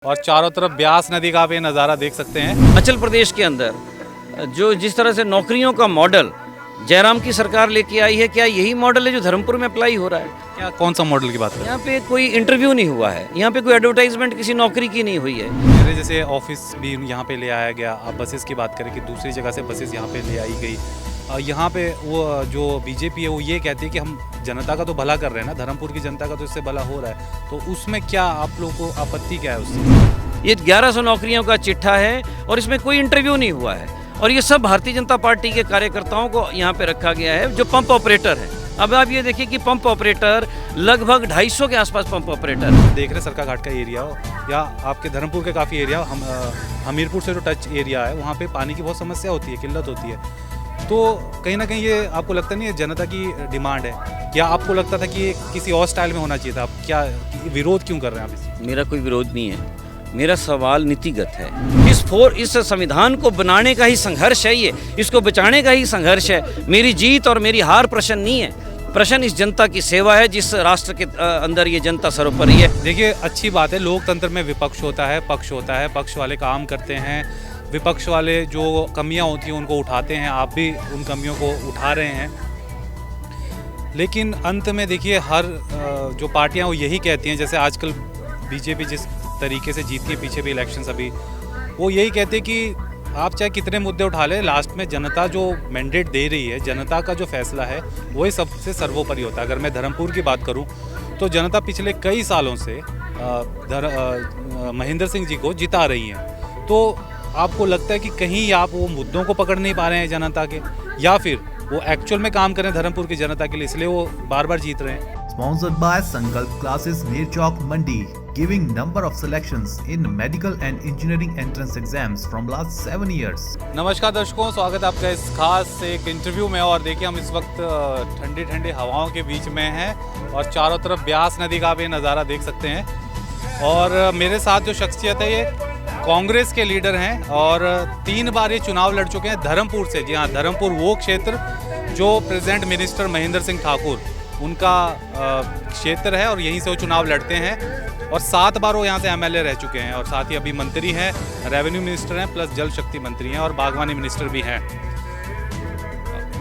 और चारों तरफ ब्यास नदी का आप ये नज़ारा देख सकते हैं। हिमाचल प्रदेश के अंदर जो जिस तरह से नौकरियों का मॉडल जयराम की सरकार लेके आई है, क्या यही मॉडल है जो धर्मपुर में अप्लाई हो रहा है? क्या कौन सा मॉडल की बात करें? यहाँ पे कोई इंटरव्यू नहीं हुआ है, यहाँ पे कोई एडवर्टाइजमेंट किसी नौकरी की नहीं हुई है। मेरे जैसे ऑफिस भी यहाँ पे ले आया गया। आप बसेस की बात करें कि दूसरी जगह से बसेस यहाँ पे ले आई गई। यहाँ पे वो जो बीजेपी है वो ये कहती है कि हम जनता का तो भला कर रहे हैं ना, धर्मपुर की जनता का तो इससे भला हो रहा है, तो उसमें क्या आप लोगों को आपत्ति क्या है उससे? ये 1100 नौकरियों का चिट्ठा है और इसमें कोई इंटरव्यू नहीं हुआ है, और ये सब भारतीय जनता पार्टी के कार्यकर्ताओं को यहाँ पे रखा गया है जो पंप ऑपरेटर है। अब आप ये देखिए कि पंप ऑपरेटर लगभग 250 के आसपास पंप ऑपरेटर देख रहे सरका घाट का एरिया हो या आपके धर्मपुर के काफ़ी एरिया, हमीरपुर से जो टच एरिया है वहाँ पे पानी की बहुत समस्या होती है, किल्लत होती है। तो कहीं ना कहीं ये आपको लगता नहीं है जनता की डिमांड है, या आपको लगता था कि ये किसी और स्टाइल में होना चाहिए था? आप क्या विरोध क्यों कर रहे हैं आप इससे? मेरा कोई विरोध नहीं है, मेरा सवाल नीतिगत है। इस संविधान को बनाने का ही संघर्ष है, ये इसको बचाने का ही संघर्ष है। मेरी जीत और मेरी हार प्रश्न नहीं है, प्रश्न इस जनता की सेवा है जिस राष्ट्र के अंदर ये जनता सर्वोपरि है। देखिए अच्छी बात है, लोकतंत्र में विपक्ष होता है, पक्ष होता है, पक्ष वाले काम करते हैं, विपक्ष वाले जो कमियां होती हैं उनको उठाते हैं, आप भी उन कमियों को उठा रहे हैं। लेकिन अंत में देखिए हर जो पार्टियां वो यही कहती हैं, जैसे आजकल बीजेपी जिस तरीके से जीत के पीछे भी इलेक्शंस अभी, वो यही कहते हैं कि आप चाहे कितने मुद्दे उठा लें, लास्ट में जनता जो मैंडेट दे रही है, जनता का जो फैसला है वही सबसे सर्वोपरि होता है। अगर मैं धर्मपुर की बात करूं तो जनता पिछले कई सालों से महेंद्र सिंह जी को जिता रही है। तो आपको लगता है कि कहीं आप वो मुद्दों को पकड़ नहीं पा रहे हैं जनता के, या फिर वो एक्चुअल में काम करें धर्मपुर की जनता के लिए, इसलिए वो बार बार जीत रहे हैं? Sponsored by Sankalp Classes near Chowk Mandi, giving number of selections in medical and engineering entrance exams from last 7 years. नमस्कार दर्शकों, स्वागत है आपका इस खास एक इंटरव्यू में। और देखिए हम इस वक्त ठंडी ठंडी हवाओं के बीच में हैं और चारों तरफ ब्यास नदी का आप ये नज़ारा देख सकते हैं। और मेरे साथ जो शख्सियत है ये कांग्रेस के लीडर हैं और 3 बार ये चुनाव लड़ चुके हैं धर्मपुर से। जी हाँ, धर्मपुर वो क्षेत्र जो प्रेजेंट मिनिस्टर महेंद्र सिंह ठाकुर उनका क्षेत्र है और यहीं से वो चुनाव लड़ते हैं। और 7 बार वो यहाँ से एमएलए रह चुके हैं और साथ ही अभी मंत्री हैं, रेवेन्यू मिनिस्टर हैं, प्लस जल शक्ति मंत्री हैं और बागवानी मिनिस्टर भी हैं।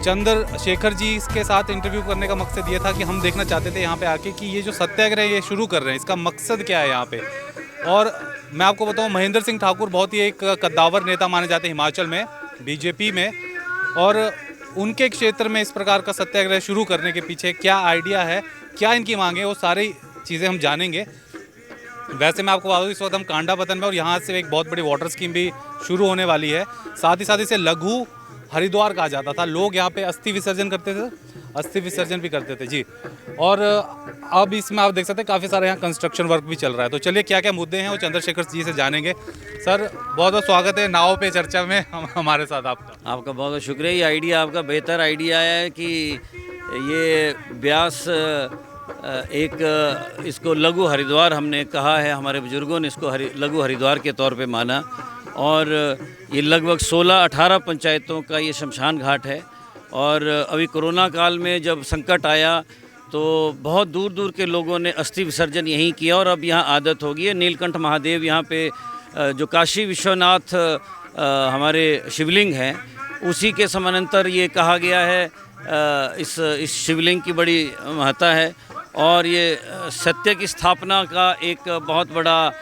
चंद्रशेखर जी के साथ इंटरव्यू करने का मकसद ये था कि हम देखना चाहते थे यहाँ पे आके कि ये जो सत्याग्रह ये शुरू कर रहे हैं इसका मकसद क्या है यहाँ पे। और मैं आपको बताऊँ, महेंद्र सिंह ठाकुर बहुत ही एक कद्दावर नेता माने जाते हैं हिमाचल में, बीजेपी में, और उनके क्षेत्र में इस प्रकार का सत्याग्रह शुरू करने के पीछे क्या आइडिया है, क्या इनकी मांगे, वो सारी चीज़ें हम जानेंगे। वैसे मैं आपको बता दूँ इस वक्त हम कांडा पतन में, और यहाँ से एक बहुत बड़ी वाटर स्कीम भी शुरू होने वाली है। साथ ही साथ इसे लघु हरिद्वार कहा जाता था। लोग यहाँ पे अस्थि विसर्जन करते थे, अस्थि विसर्जन भी करते थे जी। और अब इसमें आप देख सकते हैं काफ़ी सारा यहाँ कंस्ट्रक्शन वर्क भी चल रहा है। तो चलिए क्या क्या मुद्दे हैं वो चंद्रशेखर जी से जानेंगे। सर बहुत बहुत स्वागत है नाव पे चर्चा में हमारे साथ आपका बहुत बहुत शुक्रिया। ये आइडिया आपका बेहतर आइडिया है कि ये ब्यास एक इसको लघु हरिद्वार हमने कहा है, हमारे बुजुर्गों ने इसको लघु हरिद्वार के तौर पे माना। और ये लगभग 16-18 पंचायतों का ये शमशान घाट है। और अभी कोरोना काल में जब संकट आया तो बहुत दूर दूर के लोगों ने अस्थि विसर्जन यहीं किया और अब यहाँ आदत हो गई है। नीलकंठ महादेव यहाँ पे जो काशी विश्वनाथ हमारे शिवलिंग हैं, उसी के समानांतर ये कहा गया है। इस शिवलिंग की बड़ी महत्ता है और ये सत्य की स्थापना का एक बहुत बड़ा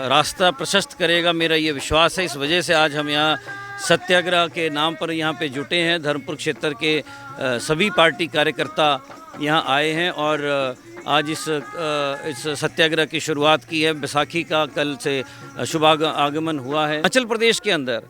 रास्ता प्रशस्त करेगा, मेरा ये विश्वास है। इस वजह से आज हम यहाँ सत्याग्रह के नाम पर यहाँ पे जुटे हैं। धर्मपुर क्षेत्र के सभी पार्टी कार्यकर्ता यहाँ आए हैं और आज इस सत्याग्रह की शुरुआत की है। बैसाखी का कल से शुभ आगमन हुआ है। हिमाचल प्रदेश के अंदर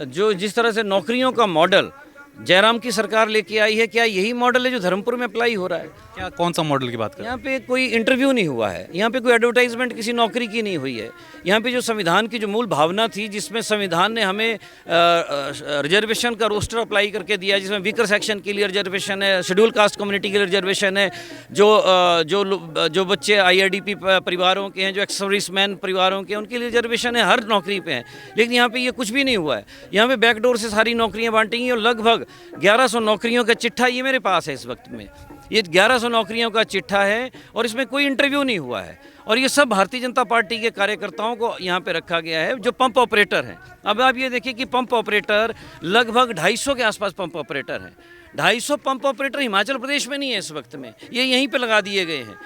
जो जिस तरह से नौकरियों का मॉडल जयराम की सरकार लेके आई है, क्या यही मॉडल है जो धर्मपुर में अप्लाई हो रहा है? क्या कौन सा मॉडल की बात करें? यहाँ पे कोई इंटरव्यू नहीं हुआ है, यहाँ पे कोई एडवर्टाइजमेंट किसी नौकरी की नहीं हुई है। यहाँ पे जो संविधान की जो मूल भावना थी, जिसमें संविधान ने हमें रिजर्वेशन का रोस्टर अप्लाई करके दिया, जिसमें वीकर सेक्शन के लिए रिजर्वेशन है, शेड्यूल कास्ट कम्युनिटी के लिए रिजर्वेशन है, जो बच्चे IRDP परिवारों के हैं, जो एक्स सर्विसमैन परिवारों के हैं, उनके लिए रिजर्वेशन है, हर नौकरी पे है। लेकिन यहाँ पे ये कुछ भी नहीं हुआ है। यहाँ पे बैकडोर से सारी नौकरियाँ बांटी गई और लगभग 1100 नौकरियों का चिट्ठा ये मेरे पास है इस वक्त में। ये 1100 नौकरियों का चिट्ठा है और इसमें कोई इंटरव्यू नहीं हुआ है, और ये सब भारतीय जनता पार्टी के कार्यकर्ताओं को यहाँ पे रखा गया है जो पंप ऑपरेटर हैं। अब आप ये देखिए कि पंप ऑपरेटर लगभग 250 के आसपास पंप ऑपरेटर हैं। 250 पंप ऑपरेटर हिमाचल प्रदेश में नहीं है इस वक्त में, ये यहीं पे लगा दिए गए हैं।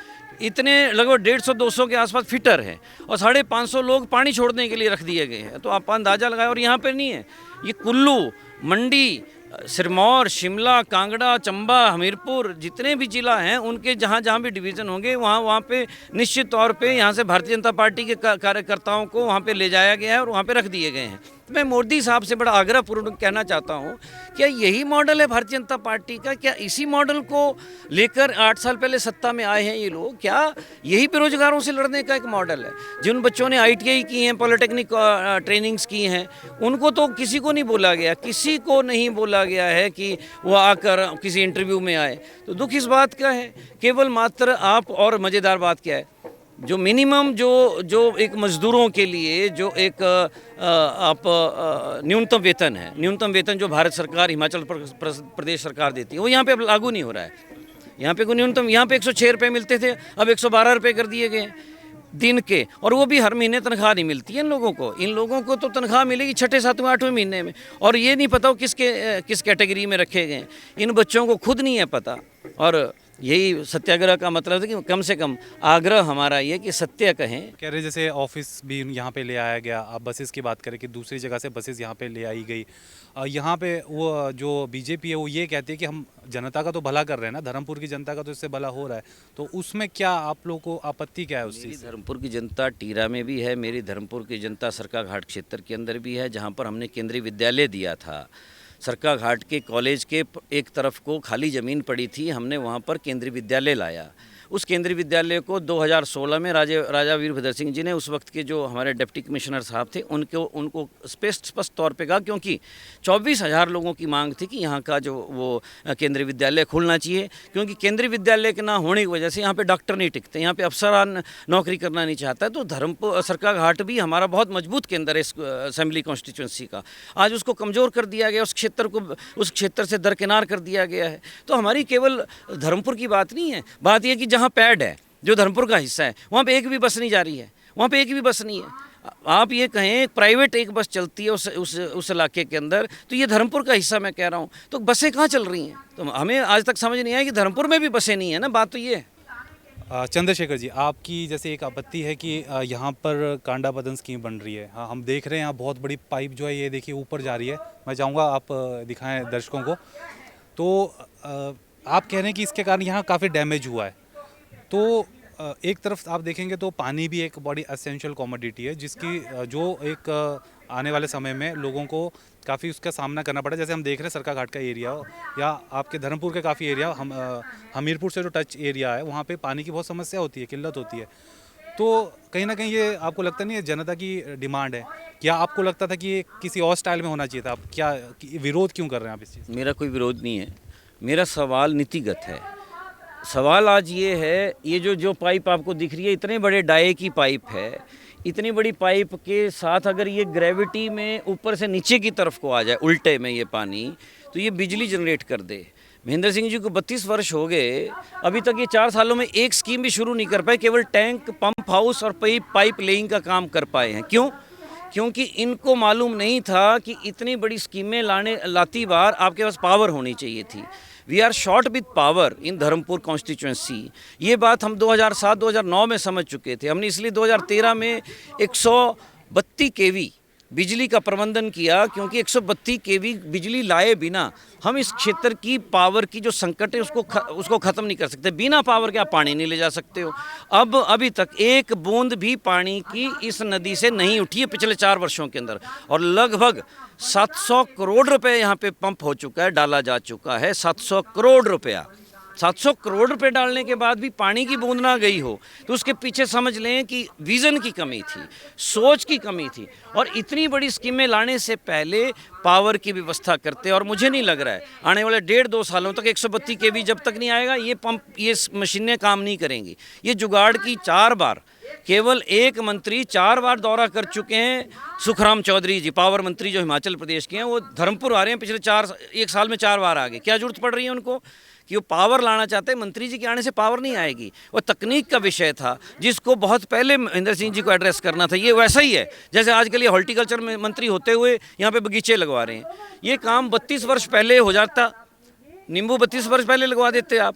इतने लगभग 150-200 के आसपास फिटर हैं और 550 लोग पानी छोड़ने के लिए रख दिए गए हैं। तो आप अंदाज़ा लगाएं। और यहाँ पे नहीं है, ये कुल्लू, मंडी, सिरमौर, शिमला, कांगड़ा, चंबा, हमीरपुर, जितने भी जिला हैं उनके जहाँ जहाँ भी डिवीज़न होंगे वहाँ पे निश्चित तौर पे यहाँ से भारतीय जनता पार्टी के कार्यकर्ताओं को वहाँ पे ले जाया गया है और वहाँ पे रख दिए गए हैं। मैं मोदी साहब से बड़ा आग्रहपूर्वक कहना चाहता हूँ, क्या यही मॉडल है भारतीय जनता पार्टी का? क्या इसी मॉडल को लेकर 8 साल पहले सत्ता में आए हैं ये लोग? क्या यही बेरोजगारों से लड़ने का एक मॉडल है? जिन बच्चों ने ITI की हैं, पॉलिटेक्निक ट्रेनिंग्स की हैं, उनको तो किसी को नहीं बोला गया, किसी को नहीं बोला गया है कि वो आकर किसी इंटरव्यू में आए। तो दुख इस बात का है, केवल मात्र आप, और मज़ेदार बात क्या है, जो मिनिमम जो एक मज़दूरों के लिए जो एक आप न्यूनतम वेतन है, न्यूनतम वेतन जो भारत सरकार, हिमाचल प्रदेश सरकार देती है, वो यहाँ पे अब लागू नहीं हो रहा है। यहाँ पे कोई न्यूनतम, यहाँ पे 106 रुपये मिलते थे, अब 112 रुपये कर दिए गए दिन के, और वो भी हर महीने तनख्वाह नहीं मिलती है इन लोगों को। इन लोगों को तो तनख्वाह मिलेगी 6, 7, 8वें महीने में, और ये नहीं पता वो किस कैटेगरी में रखे गए। इन बच्चों को खुद नहीं है पता। और यही सत्याग्रह का मतलब है कि कम से कम आग्रह हमारा ये कि सत्य कहें। कह रहे जैसे ऑफिस भी यहाँ पे ले आया गया। आप बसेस की बात करें कि दूसरी जगह से बसेस यहाँ पे ले आई गई। यहाँ पे वो जो बीजेपी है वो ये कहती है कि हम जनता का तो भला कर रहे हैं ना, धर्मपुर की जनता का तो इससे भला हो रहा है, तो उसमें क्या आप लोगों को आपत्ति क्या है उस चीज़ से? धर्मपुर की जनता टीरा में भी है, मेरी धर्मपुर की जनता सरका घाट क्षेत्र के अंदर भी है, जहाँ पर हमने केंद्रीय विद्यालय दिया था। सरका घाट के कॉलेज के एक तरफ को खाली ज़मीन पड़ी थी, हमने वहाँ पर केंद्रीय विद्यालय लाया। उस केंद्रीय विद्यालय को 2016 में राजा वीरभद्र सिंह जी ने, उस वक्त के जो हमारे डिप्टी कमिश्नर साहब थे, उनको स्पष्ट तौर पे कहा, क्योंकि 24,000 लोगों की मांग थी कि यहाँ का जो वो केंद्रीय विद्यालय खुलना चाहिए, क्योंकि केंद्रीय विद्यालय के ना होने की वजह से यहाँ पे डॉक्टर नहीं टिकते, यहाँ पे अफसरान नौकरी करना नहीं चाहता है। तो धर्मपुर सरका घाट भी हमारा बहुत मजबूत केंद्र है इस असेंबली कॉन्स्टिट्यूंसी का, आज उसको कमज़ोर कर दिया गया, उस क्षेत्र से दरकिनार कर दिया गया है। तो हमारी केवल धर्मपुर की बात नहीं है, बात यह कि जहाँ पैड है, जो धर्मपुर का हिस्सा है, वहाँ पे एक भी बस नहीं जा रही है, वहाँ पे एक भी बस नहीं है। आप ये कहें प्राइवेट एक बस चलती है उस इलाके के अंदर, तो ये धर्मपुर का हिस्सा मैं कह रहा हूँ, तो बसें कहाँ चल रही हैं? तो हमें आज तक समझ नहीं आया कि धर्मपुर में भी बसें नहीं है ना, बात तो ये है। चंद्रशेखर जी, आपकी जैसे एक आपत्ति है कि यहाँ पर कांडा बदन स्कीम बन रही है। हाँ, हम देख रहे हैं यहाँ बहुत बड़ी पाइप जो है ये देखिए ऊपर जा रही है। मैं चाहूँगा आप दिखाएं दर्शकों को। तो आप कह रहे हैं कि इसके कारण यहाँ काफ़ी डैमेज हुआ है। तो एक तरफ आप देखेंगे तो पानी भी एक बड़ी एसेंशियल कमोडिटी है, जिसकी जो एक आने वाले समय में लोगों को काफ़ी उसका सामना करना पड़ा। जैसे हम देख रहे हैं सरका घाट का एरिया या आपके धर्मपुर के काफ़ी एरिया, हमीरपुर से जो टच एरिया है वहाँ पे पानी की बहुत समस्या होती है, किल्लत होती है। तो कहीं ना कहीं ये आपको लगता नहीं है जनता की डिमांड है? क्या आपको लगता था कि ये किसी और स्टाइल में होना चाहिए था? आप क्या विरोध क्यों कर रहे हैं आप इस चीज़? मेरा कोई विरोध नहीं है, मेरा सवाल नीतिगत है। सवाल आज ये है, ये जो पाइप आपको दिख रही है, इतने बड़े डाये की पाइप है, इतनी बड़ी पाइप के साथ अगर ये ग्रेविटी में ऊपर से नीचे की तरफ को आ जाए उल्टे में ये पानी, तो ये बिजली जनरेट कर दे। महेंद्र सिंह जी को 32 वर्ष हो गए, अभी तक ये 4 सालों में एक स्कीम भी शुरू नहीं कर पाए, केवल टैंक, पंप हाउस और पाइप लेइंग का काम कर पाए हैं। क्यों? क्योंकि इनको मालूम नहीं था कि इतनी बड़ी स्कीमें लाती बार आपके पास पावर होनी चाहिए थी। We are short with power in Dharampur constituency. ये बात हम 2007-2009 में समझ चुके थे। हमने इसलिए 2013 में 132 kV बिजली का प्रबंधन किया, क्योंकि 132 kV बिजली लाए बिना हम इस क्षेत्र की पावर की जो संकट है उसको ख़त्म नहीं कर सकते। बिना पावर के आप पानी नहीं ले जा सकते हो। अभी तक एक बूंद भी पानी की इस नदी से नहीं उठी है पिछले 4 वर्षों के अंदर, और लगभग 700 करोड़ रुपए यहाँ पे पंप हो चुका है, डाला जा चुका है। 700 करोड़ रुपया, 700 करोड़ रुपए डालने के बाद भी पानी की बूंद ना गई हो, तो उसके पीछे समझ लें कि विज़न की कमी थी, सोच की कमी थी। और इतनी बड़ी स्कीमें लाने से पहले पावर की व्यवस्था करते, और मुझे नहीं लग रहा है आने वाले 1.5-2 सालों तक 132 kV जब तक नहीं आएगा ये पंप, ये मशीनें काम नहीं करेंगी। ये जुगाड़ की 4 बार केवल एक मंत्री 4 बार दौरा कर चुके हैं, सुखराम चौधरी जी, पावर मंत्री जो हिमाचल प्रदेश के हैं, वो धर्मपुर आ रहे हैं पिछले 1 साल में 4 बार आ गए। क्या जरूरत पड़ रही है उनको कि वो पावर लाना चाहते हैं? मंत्री जी के आने से पावर नहीं आएगी। वो तकनीक का विषय था जिसको बहुत पहले महेंद्र सिंह जी को एड्रेस करना था। ये वैसा ही है जैसे आजकल ये हॉर्टिकल्चर में मंत्री होते हुए यहाँ पे बगीचे लगवा रहे हैं। ये काम 32 वर्ष पहले हो जाता, नींबू 32 वर्ष पहले लगवा देते आप।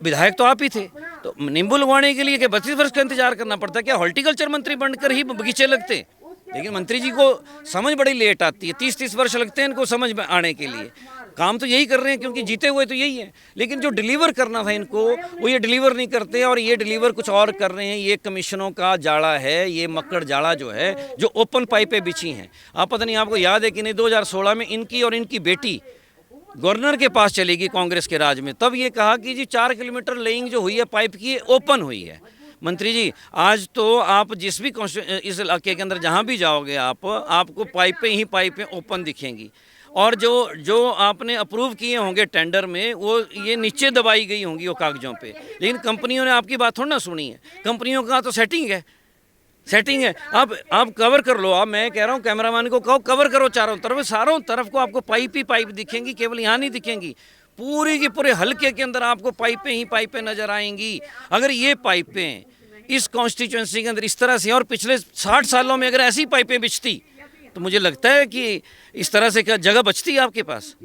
विधायक तो आप ही थे, तो नींबू लगवाने के लिए क्या 32 वर्ष का इंतजार करना पड़ता? क्या हॉर्टिकल्चर मंत्री बनकर ही बगीचे लगते? लेकिन मंत्री जी को समझ बड़ी लेट आती है, 30-30 वर्ष लगते हैं इनको समझ में आने के लिए। काम तो यही कर रहे हैं क्योंकि जीते हुए तो यही है, लेकिन जो डिलीवर करना था इनको वो ये डिलीवर नहीं करते, और ये डिलीवर कुछ और कर रहे हैं। ये कमीशनों का जाड़ा है, ये मक्कड़ जाड़ा जो है, जो ओपन पाइपें बिछी हैं। आप पता नहीं आपको याद है कि नहीं, 2016 में इनकी और इनकी बेटी गवर्नर के पास चलेगी कांग्रेस के राज में, तब ये कहा कि जी 4 किलोमीटर लेइंग जो हुई है पाइप की ओपन हुई है। मंत्री जी, आज तो आप जिस भी इस इलाके के अंदर जहाँ भी जाओगे आपको पाइपें ही पाइपें ओपन दिखेंगी, और जो आपने अप्रूव किए होंगे टेंडर में वो ये नीचे दबाई गई होंगी वो कागजों पे। लेकिन कंपनियों ने आपकी बात थोड़ा ना सुनी है, कंपनियों का तो सेटिंग है। आप कवर कर लो। आप, मैं कह रहा हूँ कैमरामैन को कहो कवर करो चारों तरफ को आपको पाइप ही पाइप दिखेंगी, केवल यहाँ नहीं दिखेंगी, पूरी के पूरे हलके के अंदर आपको पाइपें ही पाइपें नजर आएंगी। अगर ये पाइपें इस कॉन्स्टिट्यूंसी के अंदर इस तरह से और पिछले 60 सालों में अगर ऐसी पाइपें बिछती तो मुझे लगता है कि इस तरह से क्या जगह बचती है आपके पास?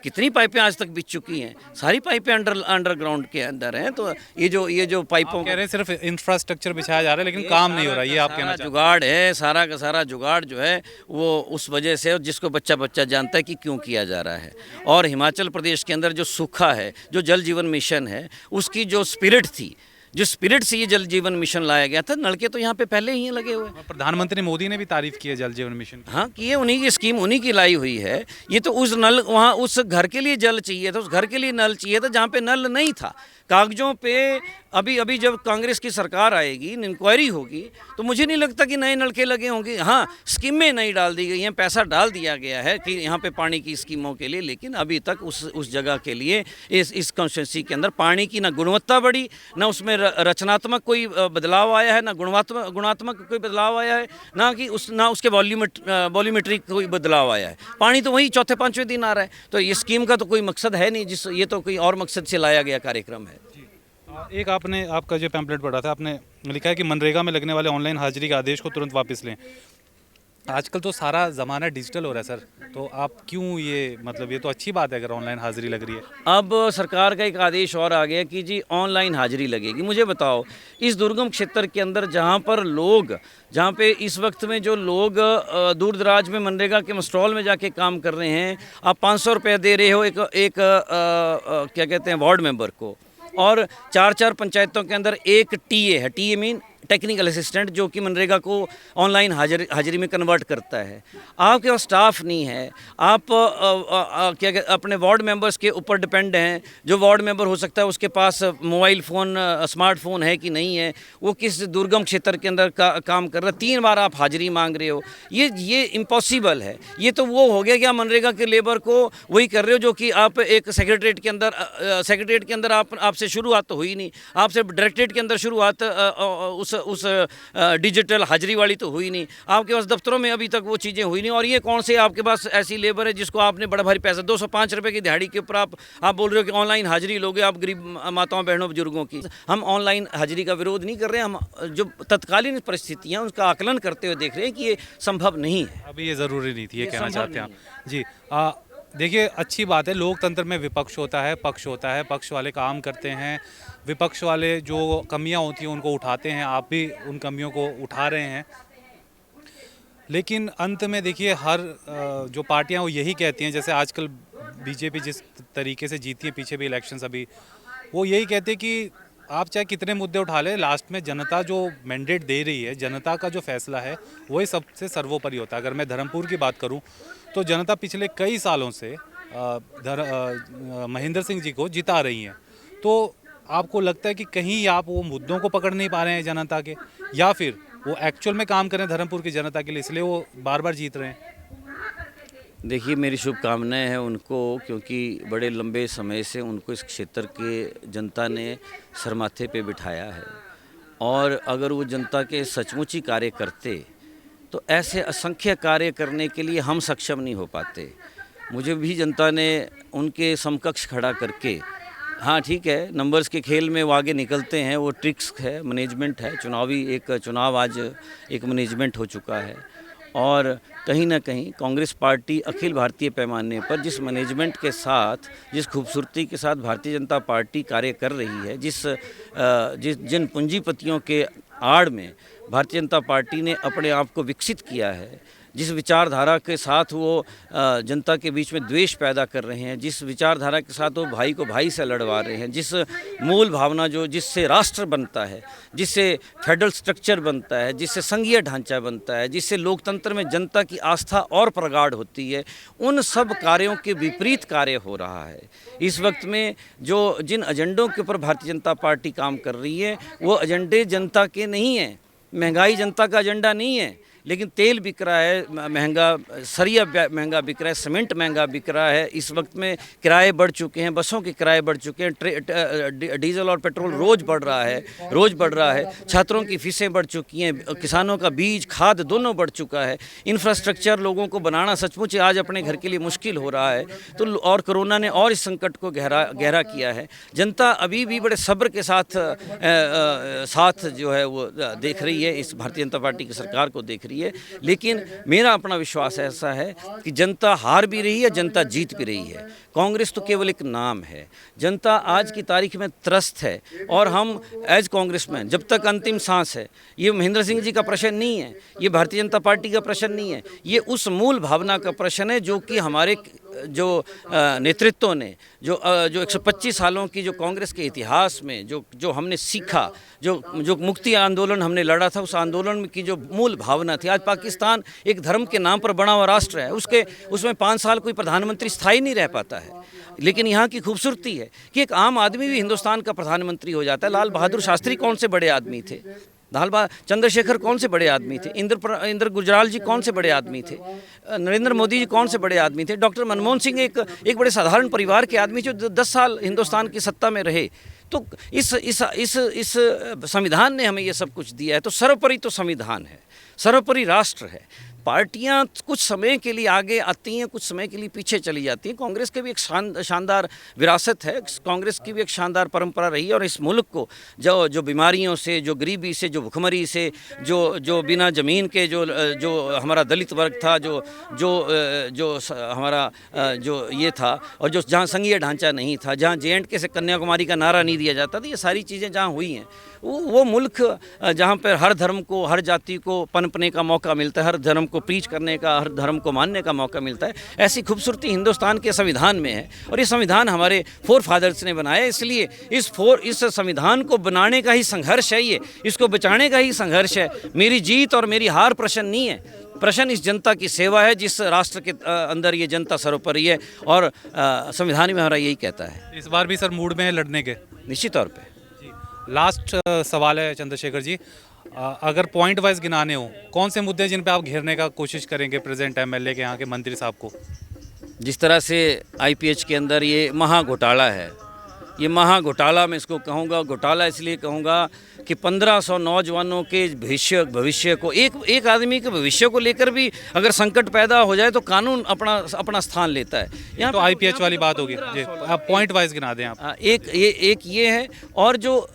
कितनी पाइपें आज तक बिछ चुकी हैं, सारी पाइपें अंडरग्राउंड के अंदर हैं। तो ये जो पाइपों कह रहे हैं सिर्फ इंफ्रास्ट्रक्चर बिछाया जा रहा है, लेकिन काम नहीं हो रहा, ये आप कहना चाहते हैं? जुगाड़ है, सारा का सारा जुगाड़ जो है वो उस वजह से, जिसको बच्चा जानता है कि क्यों किया जा रहा है। और हिमाचल प्रदेश के अंदर जो सूखा है, जो जल जीवन मिशन है, उसकी जो स्पिरिट थी, जिस स्पिरिट से ये जल जीवन मिशन लाया गया था, नलके तो यहाँ पे पहले ही लगे हुए हैं। प्रधानमंत्री मोदी ने भी तारीफ की है जल जीवन मिशन की। हाँ, कि ये उन्हीं की स्कीम, उन्हीं की लाई हुई है। ये तो उस नल, वहाँ उस घर के लिए जल चाहिए था, उस घर के लिए नल चाहिए था जहाँ पे नल नहीं था। कागजों पे अभी जब कांग्रेस की सरकार आएगी, इंक्वायरी होगी, तो मुझे नहीं लगता कि नए नलके लगे होंगे। हाँ, स्कीमें नहीं डाल दी गई हैं, पैसा डाल दिया गया है कि यहाँ पे पानी की स्कीमों के लिए, लेकिन अभी तक उस जगह के लिए इस कॉन्स्टिट्यूंसी के अंदर पानी की ना गुणवत्ता बढ़ी, ना उसमें रचनात्मक कोई बदलाव आया है, ना गुणात्मक कोई बदलाव आया है, ना उसके वॉल्यूमेट्रिक कोई बदलाव आया है। पानी तो वही चौथे 5वें दिन आ रहा है। तो ये स्कीम का तो कोई मकसद है नहीं, ये तो कोई और मकसद से लाया गया कार्यक्रम है। एक आपका जो पैम्पलेट पढ़ा था, आपने लिखा है कि मनरेगा में लगने वाले ऑनलाइन हाजिरी के आदेश को तुरंत वापस लें। आजकल तो सारा ज़माना डिजिटल हो रहा है सर, तो आप क्यों ये तो अच्छी बात है अगर ऑनलाइन हाजिरी लग रही है। अब सरकार का एक आदेश और आ गया कि जी ऑनलाइन हाजिरी लगेगी। मुझे बताओ, इस दुर्गम क्षेत्र के अंदर जहाँ पे इस वक्त में जो लोग दूर दराज में मनरेगा के मस्ट्रॉल में जाके काम कर रहे हैं, आप 500 रुपये दे रहे हो एक क्या कहते हैं वार्ड मेंबर को, और 4 पंचायतों के अंदर एक टीए है, टीए मीन टेक्निकल असिस्टेंट, जो कि मनरेगा को ऑनलाइन हाजिरी में कन्वर्ट करता है। आपके पास स्टाफ नहीं है, आप अपने वार्ड मेंबर्स के ऊपर डिपेंड हैं। जो वार्ड मेंबर हो सकता है उसके पास मोबाइल फ़ोन, स्मार्टफोन है कि नहीं है, वो किस दुर्गम क्षेत्र के अंदर काम कर रहा है, 3 बार आप हाजिरी मांग रहे हो, ये इम्पॉसिबल है। ये तो वो हो गया कि आप मनरेगा के लेबर को वही कर रहे हो जो कि आप एक सेक्रेटरीट के अंदर आपसे शुरुआत तो हुई नहीं, आपसे डायरेक्टरेट के अंदर शुरुआत उस डिजिटल हाजिरी वाली तो हुई नहीं, आपके पास दफ्तरों में अभी तक वो चीज़ें हुई नहीं। और ये कौन से आपके पास ऐसी लेबर है जिसको आपने बड़ा भारी पैसा 205 रुपये की दिहाड़ी के ऊपर आप बोल रहे हो कि ऑनलाइन हाजिरी लोगे आप गरीब माताओं बहनों बुजुर्गों की। हम ऑनलाइन हाजिरी का विरोध नहीं कर रहे हैं, हम जो तत्कालीन परिस्थितियाँ उसका आकलन करते हुए देख रहे हैं कि ये संभव नहीं है। अभी ये ज़रूरी नहीं थी, ये कहना चाहते हैं आप जी। देखिए, अच्छी बात है, लोकतंत्र में विपक्ष होता है, पक्ष होता है, पक्ष वाले काम करते हैं, विपक्ष वाले जो कमियां होती हैं उनको उठाते हैं, आप भी उन कमियों को उठा रहे हैं। लेकिन अंत में देखिए, हर जो पार्टियां वो यही कहती हैं, जैसे आजकल बीजेपी जिस तरीके से जीती है, पीछे भी इलेक्शंस अभी, वो यही कहते हैं कि आप चाहे कितने मुद्दे उठा लें, लास्ट में जनता जो मैंडेट दे रही है, जनता का जो फैसला है वही सबसे सर्वोपरि होता है। अगर मैं धर्मपुर की बात करूं तो जनता पिछले कई सालों से महेंद्र सिंह जी को जिता रही है। तो आपको लगता है कि कहीं आप वो मुद्दों को पकड़ नहीं पा रहे हैं जनता के, या फिर वो एक्चुअल में काम करें धर्मपुर की जनता के लिए, इसलिए वो बार बार जीत रहे हैं? देखिए, मेरी शुभकामनाएं हैं उनको, क्योंकि बड़े लंबे समय से उनको इस क्षेत्र के जनता ने सरमाथे पे बिठाया है, और अगर वो जनता के सचमुच ही कार्य करते तो ऐसे असंख्य कार्य करने के लिए हम सक्षम नहीं हो पाते। मुझे भी जनता ने उनके समकक्ष खड़ा करके, हाँ ठीक है, नंबर्स के खेल में वो आगे निकलते हैं, वो ट्रिक्स है, मैनेजमेंट है, चुनावी एक चुनाव आज एक मैनेजमेंट हो चुका है। और कहीं ना कहीं कांग्रेस पार्टी अखिल भारतीय पैमाने पर जिस मैनेजमेंट के साथ, जिस खूबसूरती के साथ भारतीय जनता पार्टी कार्य कर रही है, जिन पूंजीपतियों के आड़ में भारतीय जनता पार्टी ने अपने आप को विकसित किया है, जिस विचारधारा के साथ वो जनता के बीच में द्वेष पैदा कर रहे हैं, जिस विचारधारा के साथ वो भाई को भाई से लड़वा रहे हैं, जिस मूल भावना जिससे राष्ट्र बनता है, जिससे फेडरल स्ट्रक्चर बनता है, जिससे संघीय ढांचा बनता है, जिससे लोकतंत्र में जनता की आस्था और प्रगाढ़ होती है, उन सब कार्यों के विपरीत कार्य हो रहा है। इस वक्त में जिन एजेंडों के ऊपर भारतीय जनता पार्टी काम कर रही है, वो एजेंडे जनता के नहीं हैं। महंगाई जनता का एजेंडा नहीं है, लेकिन तेल बिक रहा है महंगा, सरिया महंगा बिक रहा है, सीमेंट महंगा बिक रहा है। इस वक्त में किराए बढ़ चुके हैं, बसों के किराए बढ़ चुके हैं, डीजल और पेट्रोल रोज़ बढ़ रहा है, छात्रों की फीसें बढ़ चुकी हैं, किसानों का बीज खाद दोनों बढ़ चुका है, इंफ्रास्ट्रक्चर लोगों को बनाना सचमुच आज अपने घर के लिए मुश्किल हो रहा है। तो और कोरोना ने और इस संकट को गहरा किया है। जनता अभी भी बड़े सब्र के साथ जो है वो देख रही है, इस भारतीय जनता पार्टी की सरकार को देख रही है। लेकिन मेरा अपना विश्वास ऐसा है कि जनता हार भी रही है, जनता जीत भी रही है। कांग्रेस तो केवल एक नाम है, जनता आज की तारीख में त्रस्त है। और हम एज कांग्रेसमैन जब तक अंतिम सांस है, ये महेंद्र सिंह जी का प्रश्न नहीं है, ये भारतीय जनता पार्टी का प्रश्न नहीं है, ये उस मूल भावना का प्रश्न है जो कि हमारे नेतृत्व ने जो 125 सालों की जो कांग्रेस के इतिहास में जो हमने सीखा, जो मुक्ति आंदोलन हमने लड़ा था, उस आंदोलन की जो मूल भावना थी। आज पाकिस्तान एक धर्म के नाम पर बना हुआ राष्ट्र है, उसमें 5 साल कोई प्रधानमंत्री स्थायी नहीं रह पाता है। लेकिन यहाँ की खूबसूरती है कि एक आम आदमी भी हिंदुस्तान का प्रधानमंत्री हो जाता है। लाल बहादुर शास्त्री कौन से बड़े आदमी थे, चंद्रशेखर कौन से बड़े आदमी थे, इंद्र गुजराल जी कौन से बड़े आदमी थे, नरेंद्र मोदी जी कौन से बड़े आदमी थे, डॉक्टर मनमोहन सिंह एक बड़े साधारण परिवार के आदमी जो 10 साल हिंदुस्तान की सत्ता में रहे। तो इस संविधान ने हमें ये सब कुछ दिया है। तो सर्वोपरि तो संविधान है, सर्वोपरि राष्ट्र है। पार्टियां कुछ समय के लिए आगे आती हैं, कुछ समय के लिए पीछे चली जाती हैं। कांग्रेस की भी एक शानदार विरासत है, कांग्रेस की भी एक शानदार परंपरा रही है। और इस मुल्क को जो बीमारियों से, जो गरीबी से, जो भुखमरी से, जो बिना ज़मीन के जो हमारा दलित वर्ग था, जो हमारा जो ये था, और जो जहाँ संघीय ढांचा नहीं था, जहाँ J&K से कन्याकुमारी का नारा नहीं दिया जाता था, ये सारी चीज़ें जहाँ हुई हैं, वो मुल्क जहाँ पर हर धर्म को, हर जाति को पनपने का मौका मिलता है, हर धर्म को प्रीच करने का, हर धर्म को मानने का मौका मिलता है, ऐसी खूबसूरती हिंदुस्तान के संविधान में है। और ये संविधान हमारे फोर फादर्स ने बनाया, इसलिए इस संविधान को बनाने का ही संघर्ष है, ये इसको बचाने का ही संघर्ष है। मेरी जीत और मेरी हार प्रश्न नहीं है, प्रश्न इस जनता की सेवा है, जिस राष्ट्र के अंदर ये जनता सर्वोपरि है। और संविधान में हमारा यही कहता है। इस बार भी सर मूड में है लड़ने के? निश्चित तौर पर। लास्ट सवाल है चंद्रशेखर जी, अगर पॉइंट वाइज गिनाने हो, कौन से मुद्दे जिन पे आप घेरने का कोशिश करेंगे प्रेजेंट MLA के, यहाँ के मंत्री साहब को? जिस तरह से IPH के अंदर ये महाघोटाला है, ये महाघोटाला मैं इसको कहूँगा, घोटाला इसलिए कहूँगा कि 1500 नौजवानों के भविष्य को, एक आदमी के भविष्य को लेकर भी अगर संकट पैदा हो जाए तो कानून अपना स्थान लेता है। यहाँ तो IPH वाली बात होगी जी, आप पॉइंट वाइज गिना दें आप। एक ये है, और जो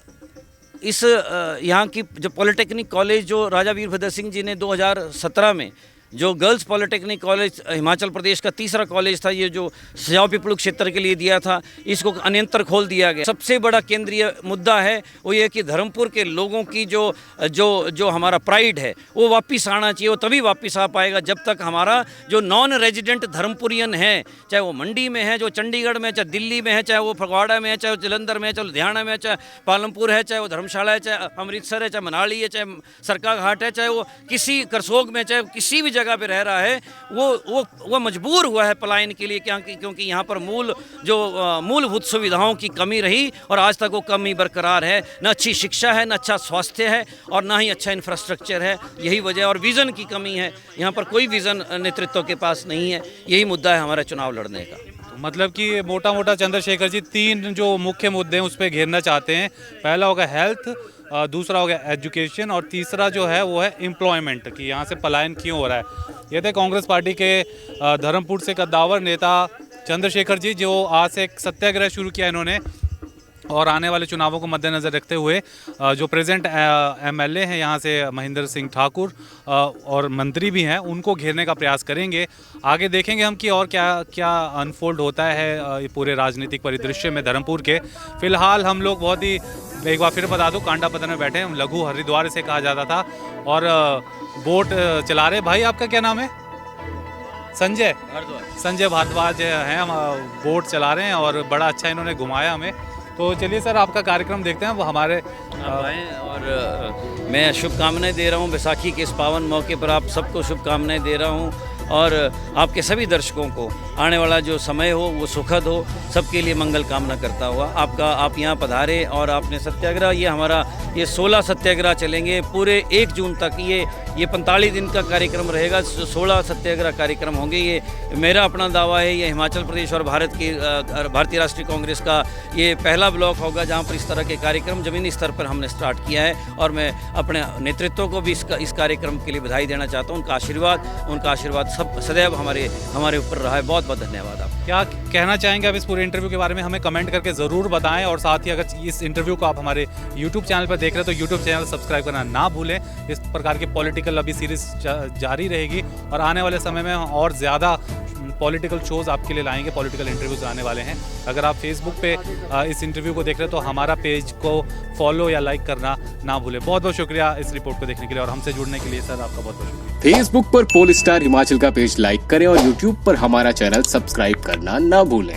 इस यहाँ की जो पॉलिटेक्निक कॉलेज जो राजा वीरभद्र सिंह जी ने 2017 में जो girls polytechnic college Himachal Pradesh का तीसरा कॉलेज था, ये जो सजाव पिपलू क्षेत्र के लिए दिया था, इसको अन्यंतर खोल दिया गया। सबसे बड़ा केंद्रीय मुद्दा है वो ये कि धर्मपुर के लोगों की जो हमारा प्राइड है वो वापस आना चाहिए। वो तभी वापस आ पाएगा जब तक हमारा जो नॉन रेजिडेंट धर्मपुरियन है, चाहे वो मंडी में है, जो चंडीगढ़ में, चाहे दिल्ली में है, चाहे वो फगवाड़ा में है, चाहे वो जलंधर में है, चाहे लुधियाना में है, चाहे पालमपुर है, चाहे वो धर्मशाला है, चाहे अमृतसर है, चाहे मनाली है, चाहे सरका घाट है, चाहे वो किसी करसोग में, चाहे किसी भी जगह पे रह रहा है, वो मजबूर हुआ है पलायन के लिए, क्योंकि यहाँ पर मूलभूत सुविधाओं की कमी रही और आज तक वो कमी बरकरार है। न अच्छी शिक्षा है, न अच्छा स्वास्थ्य है, और ना ही अच्छा इंफ्रास्ट्रक्चर है। यही वजह, और विज़न की कमी है। यहाँ पर कोई विज़न नेतृत्व के पास नहीं है। यही मुद्दा है हमारा चुनाव लड़ने का। मतलब कि मोटा चंद्रशेखर जी 3 जो मुख्य मुद्दे हैं उस पर घेरना चाहते हैं। पहला होगा हेल्थ, दूसरा हो गया एजुकेशन, और तीसरा जो है वो है एम्प्लॉयमेंट, कि यहाँ से पलायन क्यों हो रहा है। ये थे कांग्रेस पार्टी के धर्मपुर से कद्दावर नेता चंद्रशेखर जी, जो आज से एक सत्याग्रह शुरू किया इन्होंने, और आने वाले चुनावों को मद्देनज़र रखते हुए जो प्रेजेंट एमएलए हैं यहाँ से महेंद्र सिंह ठाकुर और मंत्री भी हैं, उनको घेरने का प्रयास करेंगे। आगे देखेंगे हम कि और क्या क्या अनफोल्ड होता है ये पूरे राजनीतिक परिदृश्य में धर्मपुर के। फिलहाल हम लोग बहुत ही, एक बार फिर बता दूं, कांडा पतन में बैठे हैं। लघु हरिद्वार से कहा जाता था, और बोट चला रहे। भाई आपका क्या नाम है? संजय भारद्वाज हैं, हम बोट चला रहे हैं, और बड़ा अच्छा इन्होंने घुमाया हमें। तो चलिए सर, आपका कार्यक्रम देखते हैं। वो हमारे और मैं शुभकामनाएं दे रहा हूं बैसाखी के इस पावन मौके पर, आप सबको शुभकामनाएं दे रहा हूं, और आपके सभी दर्शकों को आने वाला जो समय हो वो सुखद हो, सबके लिए मंगल कामना करता हुआ आप यहाँ पधारे। और आपने सत्याग्रह, ये हमारा ये 16 सत्याग्रह चलेंगे पूरे 1 जून तक। ये 45 दिन का कार्यक्रम रहेगा, 16 सत्याग्रह कार्यक्रम होंगे। ये मेरा अपना दावा है, ये हिमाचल प्रदेश और भारतीय राष्ट्रीय कांग्रेस का ये पहला ब्लॉक होगा जहाँ पर इस तरह के कार्यक्रम ज़मीनी स्तर पर हमने स्टार्ट किया है। और मैं अपने नेतृत्व को भी इस कार्यक्रम के लिए बधाई देना चाहता हूँ। उनका आशीर्वाद सब सदैव हमारे ऊपर रहा है। बहुत बहुत धन्यवाद। आप क्या कहना चाहेंगे आप इस पूरे इंटरव्यू के बारे में? हमें कमेंट करके ज़रूर बताएं, और साथ ही अगर इस इंटरव्यू को आप हमारे यूट्यूब चैनल पर देख रहे हैं तो यूट्यूब चैनल सब्सक्राइब करना ना भूलें। इस प्रकार की पॉलिटिकल अभी सीरीज जारी रहेगी, और आने वाले समय में और ज़्यादा पॉलिटिकल शोज़ आपके लिए लाएंगे, पॉलिटिकल इंटरव्यूज़ आने वाले हैं। अगर आप फेसबुक पे इस इंटरव्यू को देख रहे हैं तो हमारा पेज को फॉलो या लाइक करना ना भूलें। बहुत बहुत शुक्रिया इस रिपोर्ट को देखने के लिए, और हमसे जुड़ने के लिए सर आपका बहुत बहुत शुक्रिया। फेसबुक पर पोल स्टार हिमाचल का पेज लाइक करें और यूट्यूब पर हमारा चैनल सब्सक्राइब करना ना भूलें।